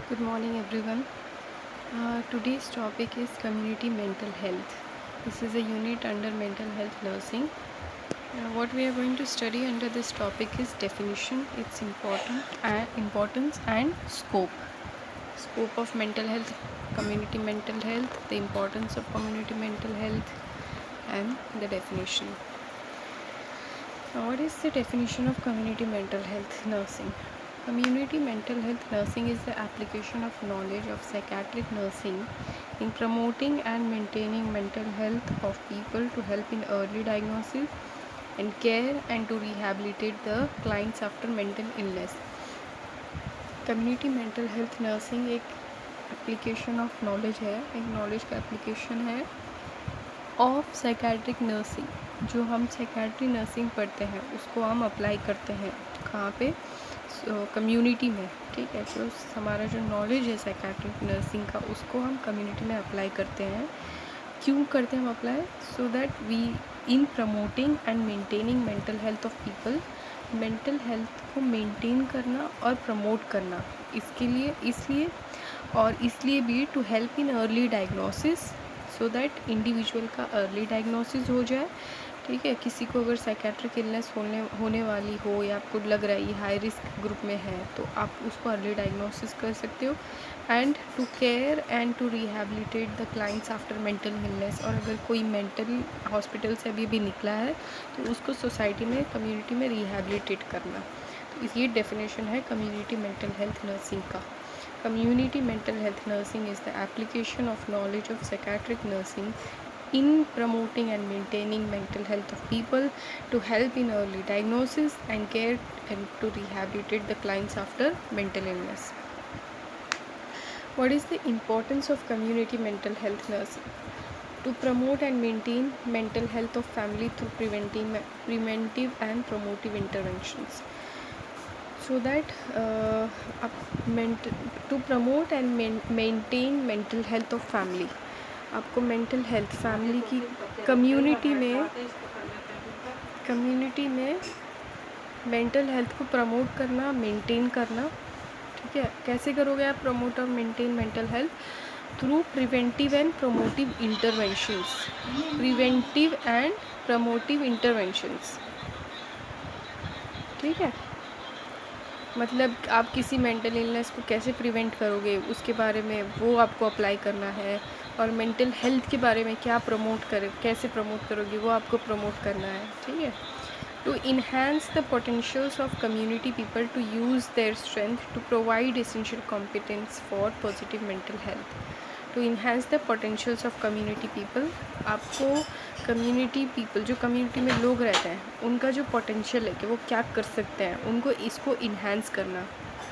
Good morning, everyone. Today's topic is community mental health. This is a unit under mental health nursing. What we are going to study under this topic is definition, its importance and scope. Scope of mental health, community mental health, the importance of community mental health, and the definition. Now, what is the definition of community mental health nursing? Community mental health nursing is the application of knowledge of psychiatric nursing in promoting and maintaining mental health of people to help in early diagnosis and care and to rehabilitate the clients after mental illness. Community mental health nursing एक application of knowledge है, एक knowledge का application है of psychiatric nursing. जो हम psychiatry nursing पढ़ते हैं उसको हम अप्लाई करते हैं कहाँ पे, कम्युनिटी में। ठीक है, तो हमारा जो नॉलेज है साइकेट्रिक नर्सिंग का उसको हम कम्युनिटी में अप्लाई करते हैं। क्यों करते हैं हम apply? So that we in promoting and maintaining mental health of people, mental health को मेंटेन करना और प्रमोट करना, इसलिए भी to help in early diagnosis, so that individual का अर्ली डायग्नोसिस हो जाए। ठीक है, किसी को अगर साइकेट्रिक इलनेस होने वाली हो या आपको लग रहा है ये हाई रिस्क ग्रुप में है तो आप उसको अर्ली डायग्नोसिस कर सकते हो। And to care and to rehabilitate the clients after mental illness, और अगर कोई मेंटल हॉस्पिटल से अभी भी निकला है तो उसको सोसाइटी में, कम्युनिटी में रिहैबिलिटेट करना। तो ये डेफिनेशन है कम्युनिटी मेंटल हेल्थ नर्सिंग का। Community mental health nursing is the application of knowledge of psychiatric nursing in promoting and maintaining mental health of people to help in early diagnosis and care and to rehabilitate the clients after mental illness. What is the importance of community mental health nursing? To promote and maintain mental health of family through preventive and promotive interventions. So that to promote and maintain mental health of family, आपको mental health family की community में mental health को promote करना, maintain करना। ठीक है, कैसे करोगे आप promote और maintain mental health? Through preventive and promotive interventions। ठीक है, मतलब आप किसी मेंटल इलनेस को कैसे प्रिवेंट करोगे उसके बारे में वो आपको अप्लाई करना है, और मेंटल हेल्थ के बारे में कैसे प्रमोट करोगे वो आपको प्रमोट करना है। ठीक है, to enhance the potentials of community people to use their strength to provide essential competence for positive mental health. To enhance the potentials of community people, आपको कम्युनिटी पीपल, जो कम्युनिटी में लोग रहते हैं उनका जो पोटेंशियल है कि वो क्या कर सकते हैं, उनको इसको इन्हांस करना।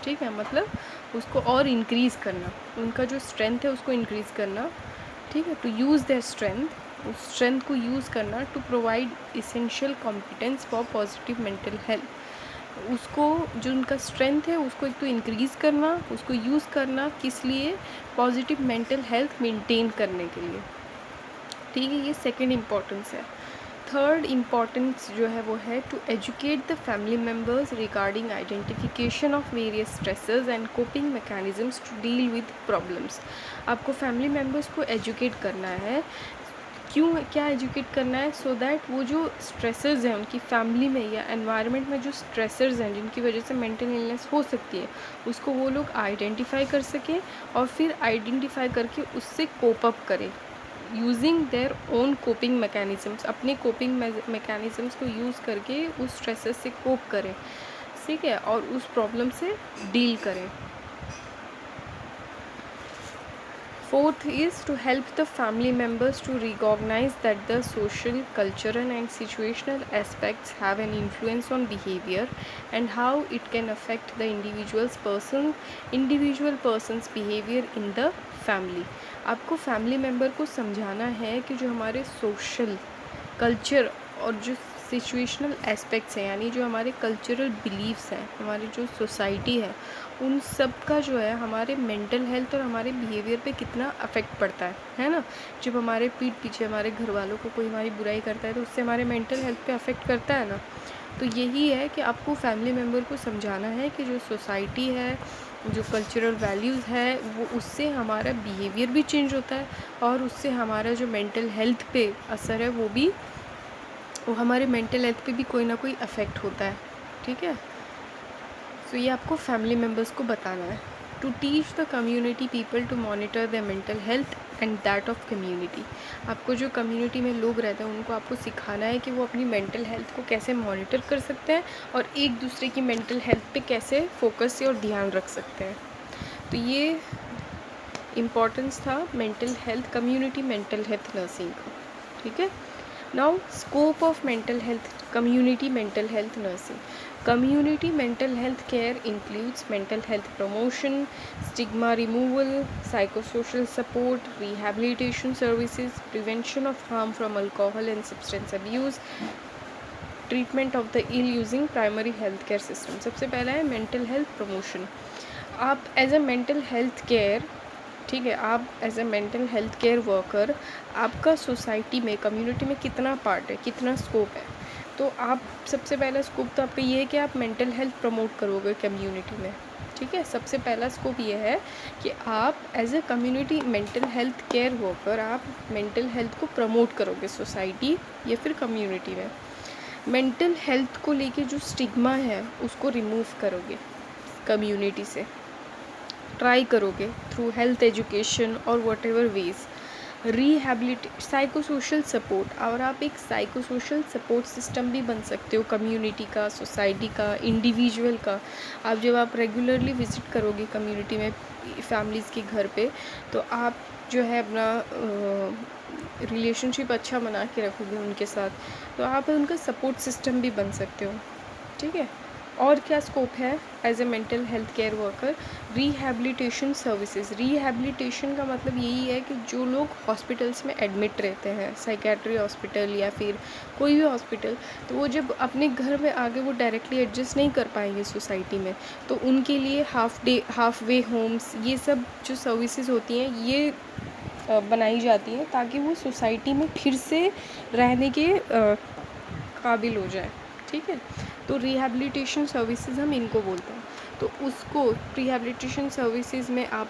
ठीक है, मतलब उसको और इंक्रीज़ करना, उनका जो स्ट्रेंथ है उसको इंक्रीज़ करना। ठीक है, टू यूज़ देयर स्ट्रेंथ, उस स्ट्रेंथ को यूज़ करना to provide essential competence for positive mental health. उसको जो उनका स्ट्रेंथ है उसको एक तो इंक्रीज़ करना, उसको यूज़ करना, किस लिए? पॉजिटिव मेंटल हेल्थ मेंटेन करने के लिए। ठीक है, ये सेकंड इम्पॉर्टेंस है। थर्ड इम्पॉर्टेंस जो है वो है to educate the family members regarding identification of various stresses and coping mechanisms to deal with problems. आपको फैमिली मेम्बर्स को एजुकेट करना है। क्यों, क्या एजुकेट करना है? सो दैट वो जो स्ट्रेसर्स हैं उनकी फैमिली में या एनवायरनमेंट में जो स्ट्रेसर्स हैं जिनकी वजह से मेंटल इलनेस हो सकती है उसको वो लोग आइडेंटिफाई कर सकें और फिर आइडेंटिफाई करके उससे कोप अप करें using their own coping mechanisms. अपने कोपिंग मैकेनिज़म्स को यूज़ करके उस स्ट्रेसेस से कोप करें। ठीक है, और उस प्रॉब्लम से डील करें। Fourth is to help the family members to recognize that the social, cultural and situational aspects have an influence on behavior and how it can affect the individual person's behavior in the family। आपको family member को समझाना है कि जो हमारे social, culture और जो situational aspects हैं, यानी जो हमारे कल्चरल बिलीव्स हैं, हमारी जो सोसाइटी है, उन सब का जो है हमारे मेंटल हेल्थ और हमारे बिहेवियर पे कितना अफेक्ट पड़ता है ना। जब हमारे पीठ पीछे हमारे घर वालों को कोई हमारी बुराई करता है तो उससे हमारे मेंटल हेल्थ पे अफेक्ट करता है ना। तो यही है कि आपको फैमिली मेम्बर को समझाना है कि जो सोसाइटी है, जो कल्चरल वैल्यूज़ है वो उससे हमारा बिहेवियर भी चेंज होता है और उससे हमारा जो मेंटल हेल्थ पे असर है वो हमारे मेंटल हेल्थ पे भी कोई ना कोई अफेक्ट होता है, ठीक है। सो ये आपको फैमिली मेम्बर्स को बताना है। To teach the community people to monitor the mental health and that of community. आपको जो कम्युनिटी में लोग रहते हैं उनको आपको सिखाना है कि वो अपनी मेंटल हेल्थ को कैसे मॉनिटर कर सकते हैं और एक दूसरे की मेंटल हेल्थ पे कैसे फोकस से और ध्यान रख सकते हैं। तो ये इम्पोर्टेंस था mental health, community mental health nursing का, ठीक है। Now scope of mental health, community mental health nursing. Community mental health care includes mental health promotion, stigma removal, psychosocial support, rehabilitation services, prevention of harm from alcohol and substance abuse, treatment of the ill using primary health care system। सबसे पहला है mental health promotion। आप as a mental health care, ठीक है, आप as a mental health care worker, आपका society में, community में कितना पार्ट है, कितना स्कोप है। तो आप सबसे पहला स्कोप तो आपका ये है कि आप मेंटल हेल्थ प्रमोट करोगे कम्युनिटी में, ठीक है। सबसे पहला स्कोप ये है कि आप as a community mental health care worker आप मेंटल हेल्थ को प्रमोट करोगे सोसाइटी या फिर कम्युनिटी में। मेंटल हेल्थ को लेके जो स्टिग्मा है उसको रिमूव करोगे कम्युनिटी से, ट्राई करोगे थ्रू हेल्थ एजुकेशन और whatever ways. Psychosocial support, और आप एक साइकोसोशल सपोर्ट सिस्टम भी बन सकते हो कम्युनिटी का, सोसाइटी का, इंडिविजुअल का। जब आप रेगुलरली विज़िट करोगे कम्युनिटी में फैमिलीज़ के घर पे, तो आप जो है अपना रिलेशनशिप अच्छा बना के रखोगे उनके साथ, तो आप उनका सपोर्ट सिस्टम भी बन सकते हो, ठीक है। और क्या स्कोप है as a mental health care worker? Rehabilitation services. Rehabilitation का मतलब यही है कि जो लोग हॉस्पिटल्स में एडमिट रहते हैं, साइकेट्री हॉस्पिटल या फिर कोई भी हॉस्पिटल, तो वो जब अपने घर में आगे वो डायरेक्टली एडजस्ट नहीं कर पाएंगे सोसाइटी में, तो उनके लिए हाफ वे होम्स, ये सब जो सर्विसेज होती हैं ये बनाई जाती हैं ताकि वो सोसाइटी में फिर से रहने के काबिल हो जाए, ठीक है। तो रिहैबिलिटेशन सर्विसेज हम इनको बोलते हैं। तो उसको रिहैबिलिटेशन सर्विसेज में आप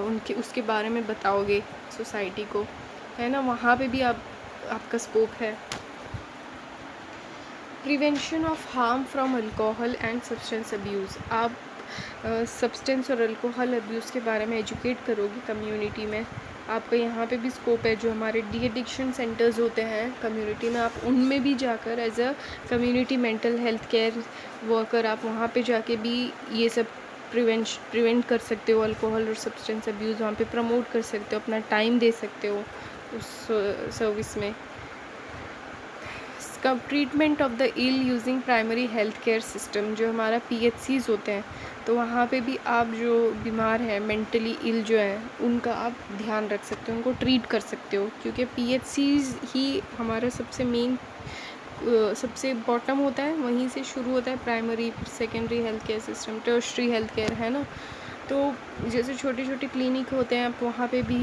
उनके उसके बारे में बताओगे सोसाइटी को, है ना, वहाँ पे भी आपका स्कोप है। Prevention of harm from alcohol and substance abuse. आप सब्सटेंस और अल्कोहल अब्यूज़ के बारे में एजुकेट करोगे कम्युनिटी में। आपका यहाँ पे भी स्कोप है। जो हमारे डी एडिक्शन सेंटर्स होते हैं कम्युनिटी में, आप उनमें भी जाकर as a community mental health care worker आप वहाँ पे जाके भी ये सब प्रिवेंट कर सकते हो। अल्कोहल और सब्सटेंस अब्यूज़ वहाँ पे प्रमोट कर सकते हो, अपना टाइम दे सकते हो उस सर्विस में। Treatment of the ill using primary health care system. जो हमारा PHCs होते हैं, तो वहाँ पे भी आप जो बीमार हैं, मेंटली इल जो हैं, उनका आप ध्यान रख सकते हो, उनको ट्रीट कर सकते हो, क्योंकि PHCs ही हमारा सबसे मेन, सबसे बॉटम होता है, वहीं से शुरू होता है प्राइमरी, फिर secondary health care system, tertiary health care, है ना। तो जैसे छोटे छोटे क्लिनिक होते हैं, आप वहाँ पे भी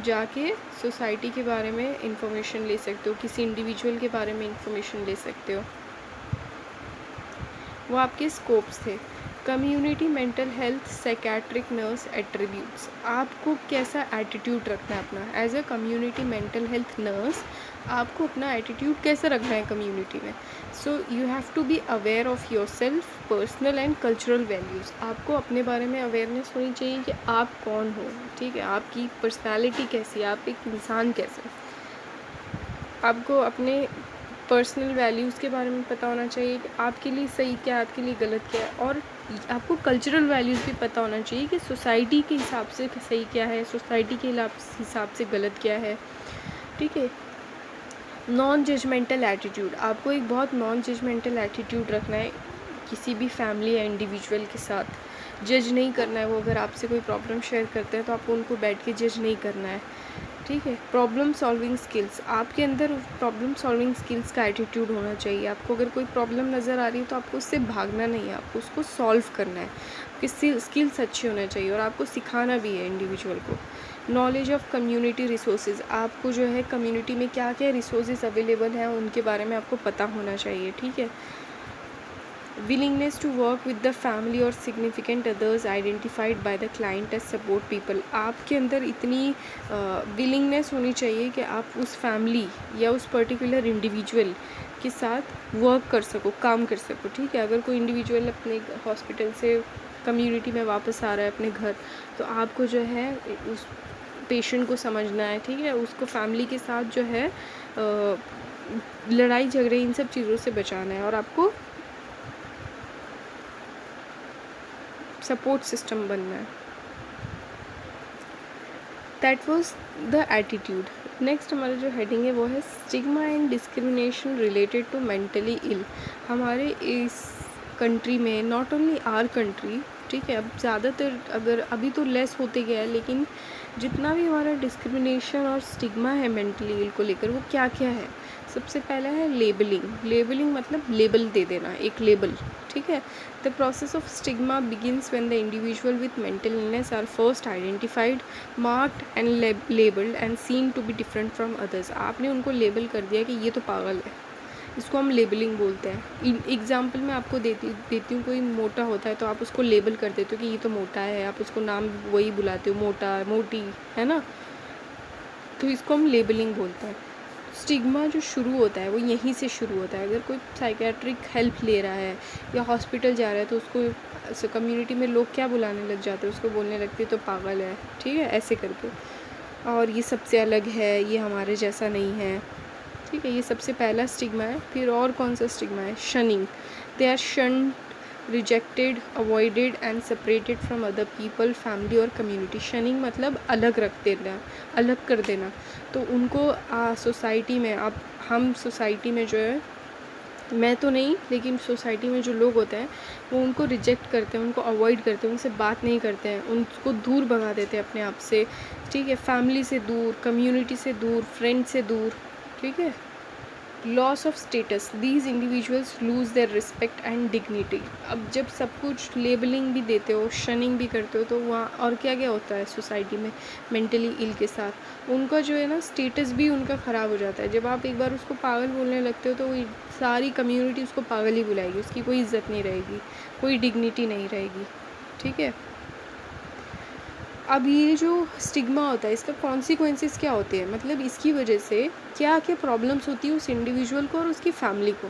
जाके सोसाइटी के बारे में इंफॉर्मेशन ले सकते हो, किसी इंडिविजुअल के बारे में इंफॉर्मेशन ले सकते हो। वो आपके स्कोप्स थे। Community mental health psychiatric nurse attributes. आपको कैसा एटीट्यूड रखना है अपना as a community mental health nurse, आपको अपना एटीट्यूड कैसे रखना है कम्युनिटी में। So you have to be aware of your self, personal and cultural values. आपको अपने बारे में अवेयरनेस होनी चाहिए कि आप कौन हो, ठीक है, आपकी पर्सनैलिटी कैसी है, आप एक इंसान कैसे। आपको अपने पर्सनल वैल्यूज़ के बारे में पता होना चाहिए कि आपके लिए सही क्या है, आपके लिए गलत क्या है। और आपको कल्चरल वैल्यूज़ भी पता होना चाहिए कि सोसाइटी के हिसाब से सही क्या है, सोसाइटी के हिसाब से गलत क्या है, ठीक है। Non judgmental attitude. आपको एक बहुत नॉन जजमेंटल एटीट्यूड रखना है किसी भी फैमिली या इंडिविजुअल के साथ। जज नहीं करना है। वो अगर आपसे कोई प्रॉब्लम शेयर करते हैं तो आपको उनको बैठ के जज नहीं करना है, ठीक है। Problem solving skills. आपके अंदर प्रॉब्लम सॉल्विंग स्किल्स का एटीट्यूड होना चाहिए। आपको अगर कोई प्रॉब्लम नज़र आ रही है तो आपको उससे भागना नहीं है, आपको उसको सॉल्व करना है। आपकी स्किल्स अच्छे होने चाहिए और आपको सिखाना भी है इंडिविजुअल को। Knowledge of community resources. आपको जो है कम्युनिटी में क्या क्या रिसोर्सेज अवेलेबल हैं उनके बारे में आपको पता होना चाहिए, ठीक है। willingness to work with the family or significant others identified by the client as support people। आपके अंदर इतनी willingness होनी चाहिए कि आप उस फैमिली या उस पर्टिकुलर इंडिविजुअल के साथ वर्क कर सको, काम कर सको। ठीक है, अगर कोई इंडिविजुअल अपने हॉस्पिटल से कम्युनिटी में वापस आ रहा है अपने घर, तो आपको जो है उस पेशेंट को समझना है। ठीक है, उसको फैमिली के साथ जो है लड़ाई झगड़े इन सब चीज़ों से बचाना है, और आपको सपोर्ट सिस्टम बनना है। That was the attitude. Next हमारा जो हेडिंग है वो है stigma and discrimination related to mentally ill. हमारे इस कंट्री में, नॉट ओनली आर कंट्री, ठीक है, अब ज़्यादातर, अगर अभी तो लेस होते गया है, लेकिन जितना भी हमारा डिस्क्रिमिनेशन और स्टिग्मा है मेंटली इल को लेकर, वो क्या क्या है। सबसे पहला है लेबलिंग। लेबलिंग मतलब लेबल दे देना, एक लेबल। ठीक है, the process of stigma begins when the individual with mental illness are first identified, marked and labelled and seen to be different from others. आपने उनको लेबल कर दिया कि ये तो पागल है, इसको हम लेबलिंग बोलते हैं। एग्जाम्पल मैं आपको देती हूँ, कोई मोटा होता है तो आप उसको लेबल कर देते हो कि ये तो मोटा है, आप उसको नाम वही बुलाते हो, मोटा, मोटी, है ना, तो इसको हम लेबलिंग बोलते हैं। स्टिग्मा जो शुरू होता है वो यहीं से शुरू होता है। अगर कोई साइकेट्रिक हेल्प ले रहा है या हॉस्पिटल जा रहा है, तो उसको कम्युनिटी में लोग क्या बुलाने लग जाते हैं, उसको बोलने लगते हैं तो पागल है। ठीक है, ऐसे करके, और ये सबसे अलग है, ये हमारे जैसा नहीं है। ठीक है, ये सबसे पहला स्टिग्मा है। फिर और कौन सा स्टिग्मा है? Shunning. They are shunned, rejected, avoided and separated from other people, family और कम्युनिटी। शनिंग मतलब अलग रख देना, अलग कर देना। तो उनको सोसाइटी में, अब हम सोसाइटी में जो है, मैं तो नहीं, लेकिन सोसाइटी में जो लोग होते हैं वो उनको रिजेक्ट करते हैं, उनको अवॉइड करते हैं, उनसे बात नहीं करते हैं, उनको दूर भगा देते हैं अपने आप से। ठीक है, फैमिली से दूर, कम्युनिटी से दूर, फ्रेंड से दूर। ठीक है, loss of status, these individuals lose their respect and dignity. अब जब सब कुछ लेबलिंग भी देते हो, शनिंग भी करते हो, तो वहाँ और क्या क्या होता है सोसाइटी में मेंटली इल के साथ, उनका जो है ना स्टेटस भी उनका ख़राब हो जाता है। जब आप एक बार उसको पागल बोलने लगते हो, तो वो सारी कम्युनिटी उसको पागल ही बुलाएगी, उसकी कोई इज्जत नहीं रहेगी, कोई डिग्निटी नहीं रहेगी। ठीक है, अब ये जो स्टिग्मा होता है, इसका कॉन्सिक्वेंसेस क्या होते हैं, मतलब इसकी वजह से क्या क्या प्रॉब्लम्स होती है उस इंडिविजुअल को और उसकी फैमिली को।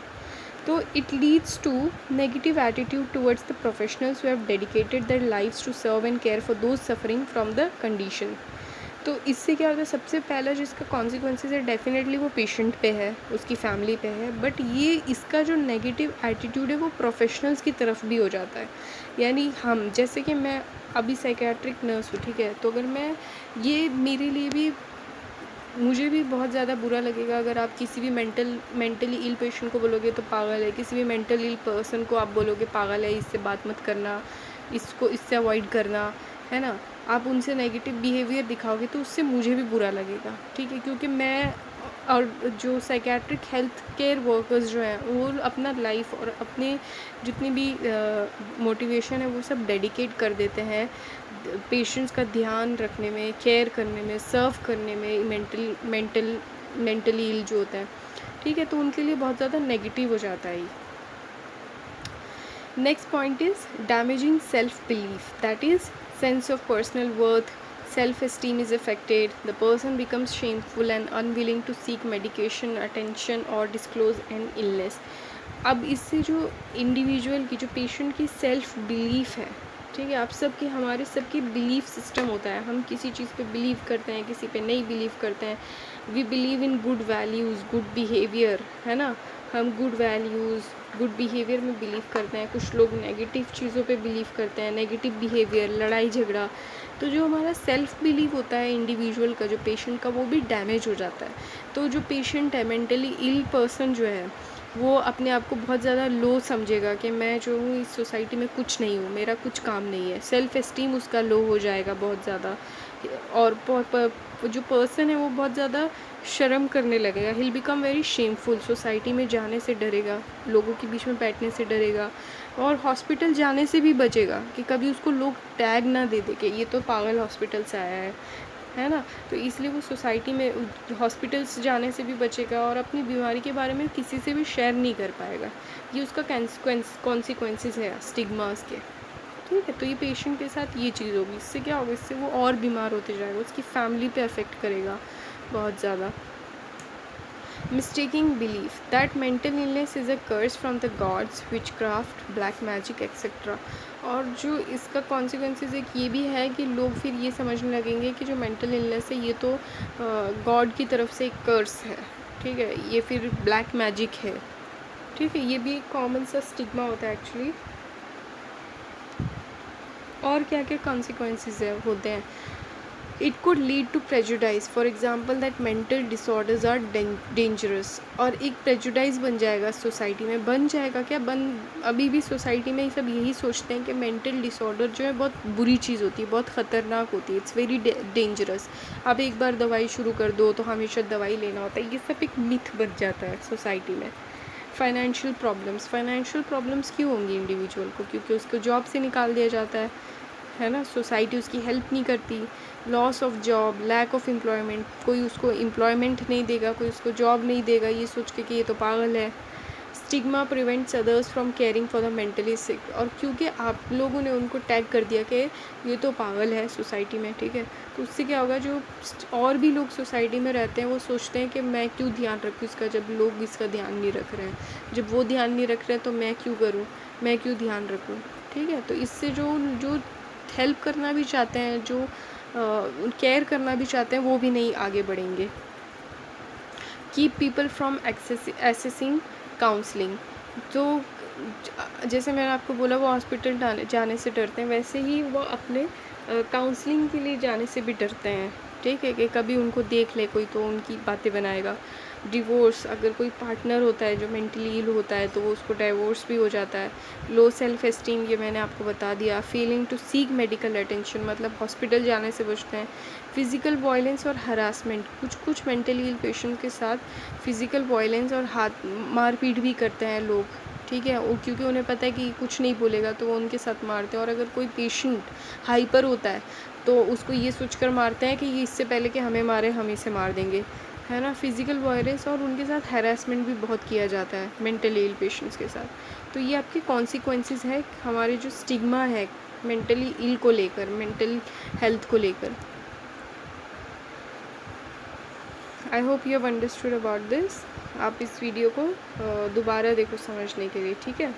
तो it leads to negative attitude towards the professionals who have dedicated their lives to serve and care for those suffering from the condition. तो इससे क्या होता है, सबसे पहला जिसका कॉन्सिक्वेंसेस है, डेफिनेटली वो पेशेंट पे है, उसकी फैमिली पे है, बट ये इसका जो नेगेटिव एटीट्यूड है वो प्रोफेशनल्स की तरफ भी हो जाता है। यानी हम, जैसे कि मैं अभी साइकेट्रिक नर्स हूँ, ठीक है, तो अगर मैं, ये मेरे लिए भी, मुझे भी बहुत ज़्यादा बुरा लगेगा अगर आप किसी भी मेंटली इल पेशेंट को बोलोगे तो पागल है, किसी भी मेंटली इल पर्सन को आप बोलोगे पागल है, इससे बात मत करना, इसको इससे अवॉइड करना, है ना, आप उनसे नेगेटिव बिहेवियर दिखाओगे तो उससे मुझे भी बुरा लगेगा। ठीक है, क्योंकि मैं और जो साइकेट्रिक हेल्थ केयर वर्कर्स जो हैं, वो अपना लाइफ और अपने जितनी भी मोटिवेशन है वो सब डेडिकेट कर देते हैं पेशेंट्स का ध्यान रखने में, केयर करने में, सर्व करने में, मेंटली इल जो होता है। ठीक है, तो उनके लिए बहुत ज़्यादा नेगेटिव हो जाता है। Next point is damaging self belief, that is sense of personal worth, self-esteem is affected, the person becomes shameful and unwilling to seek medication, attention or disclose an illness। अब इससे जो इंडिविजुअल की, जो patient की self belief है, ठीक है, आप सबकी, हमारे सबकी बिलीफ सिस्टम होता है, हम किसी चीज़ पे बिलीव करते हैं, किसी पे नहीं बिलीव करते हैं। We believe in good values, good behaviour, है ना, हम गुड वैल्यूज़, गुड बिहेवियर में बिलीव करते हैं। कुछ लोग नेगेटिव चीज़ों पे बिलीव करते हैं, नेगेटिव बिहेवियर, लड़ाई झगड़ा। तो जो हमारा सेल्फ बिलीव होता है इंडिविजुअल का, जो पेशेंट का, वो भी डैमेज हो जाता है। तो जो पेशेंट है, मेंटली इल पर्सन जो है, वो अपने आप को बहुत ज़्यादा लो समझेगा कि मैं जो हूँ इस सोसाइटी में कुछ नहीं हूँ, मेरा कुछ काम नहीं है। सेल्फ एस्टीम उसका लो हो जाएगा बहुत ज़्यादा, और जो पर्सन है वो बहुत ज़्यादा शर्म करने लगेगा। हिल बिकम वेरी शेमफुल, सोसाइटी में जाने से डरेगा, लोगों के बीच में बैठने से डरेगा, और हॉस्पिटल जाने से भी बचेगा कि कभी उसको लोग टैग ना दे दे कि ये तो पागल हॉस्पिटल से आया है। है ना। तो इसलिए वो सोसाइटी में हॉस्पिटल्स जाने से भी बचेगा और अपनी बीमारी के बारे में किसी से भी शेयर नहीं कर पाएगा। ये उसका कॉन्सिक्वेंसेस है स्टिग्मास के। ठीक है, तो ये पेशेंट के साथ ये चीज़ होगी, इससे क्या होगा, इससे वो और बीमार होते जाएगा, उसकी फैमिली पे अफेक्ट करेगा बहुत ज़्यादा। mistaking belief that mental illness is a curse from the gods, witchcraft, black magic etc. और जो इसका कॉन्सिक्वेंसेस एक ये भी है कि लोग फिर ये समझने लगेंगे कि जो मेंटल इलनेस है ये तो गॉड की तरफ से एक कर्स है। ठीक है, ये फिर ब्लैक मैजिक है। ठीक है, ये भी एक कॉमन सा स्टिग्मा होता है एक्चुअली। और क्या क्या कॉन्सिक्वेंसेस होते हैं, it could lead to prejudice, for example that mental disorders are dangerous. और एक प्रेजुडाइज बन जाएगा सोसाइटी में, बन जाएगा क्या, अभी भी सोसाइटी में सब यही सोचते हैं कि मेंटल डिसऑर्डर जो है बहुत बुरी चीज़ होती है, बहुत ख़तरनाक होती है, इट्स वेरी डेंजरस। आप एक बार दवाई शुरू कर दो तो हमेशा दवाई लेना होता है, ये सब एक मिथ बन जाता है सोसाइटी में। फाइनेंशियल प्रॉब्लम्स क्यों होंगी इंडिविजुअल को, क्योंकि उसको जॉब से निकाल दिया जाता है ना, सोसाइटी उसकी हेल्प नहीं करती। Loss of job, lack of employment, कोई उसको एम्प्लॉयमेंट नहीं देगा, कोई उसको जॉब नहीं देगा, ये सोच के कि ये तो पागल है। Stigma prevents others from caring for the mentally sick, और क्योंकि आप लोगों ने उनको टैग कर दिया कि ये तो पागल है सोसाइटी में, ठीक है, तो उससे क्या होगा, जो और भी लोग सोसाइटी में रहते हैं वो सोचते हैं कि मैं क्यों ध्यान रखूँ इसका, जब लोग इसका ध्यान नहीं रख रहे हैं, जब वो ध्यान नहीं रख रहे हैं तो मैं क्यों करूँ, मैं क्यों ध्यान रखूँ। ठीक है, तो इससे जो जो हेल्प करना भी चाहते हैं, जो केयर करना भी चाहते हैं, वो भी नहीं आगे बढ़ेंगे। Keep people from accessing counselling, तो जैसे मैंने आपको बोला वो हॉस्पिटल जाने से डरते हैं, वैसे ही वो अपने काउंसलिंग के लिए जाने से भी डरते हैं। ठीक है, कि कभी उनको देख ले कोई तो उनकी बातें बनाएगा। डिवोर्स, अगर कोई पार्टनर होता है जो मेंटली इल होता है तो वो उसको डाइवोर्स भी हो जाता है। लो सेल्फ एस्टीम, ये मैंने आपको बता दिया। Feeling to seek medical attention, मतलब हॉस्पिटल जाने से बचते हैं। फिज़िकल वायलेंस और हरासमेंट, कुछ मेंटली इल पेशेंट के साथ फिज़िकल वायलेंस और हाथ मारपीट भी करते हैं लोग। ठीक है, वो क्योंकि उन्हें पता है कि कुछ नहीं बोलेगा तो वो उनके साथ मारते हैं। और अगर कोई पेशेंट हाइपर होता है तो उसको ये सोचकर मारते हैं कि ये इससे पहले कि हमें मारे हम इसे मार देंगे, है ना। फिज़िकल वायलेंस और उनके साथ हैरेसमेंट भी बहुत किया जाता है मेंटली इल पेशेंट्स के साथ। तो ये आपके कॉन्सिक्वेंसेस है हमारे जो स्टिग्मा है मेंटली इल को लेकर, मेंटल हेल्थ को लेकर। I hope you have understood about this. आप इस वीडियो को दोबारा देखो समझने के लिए, ठीक है।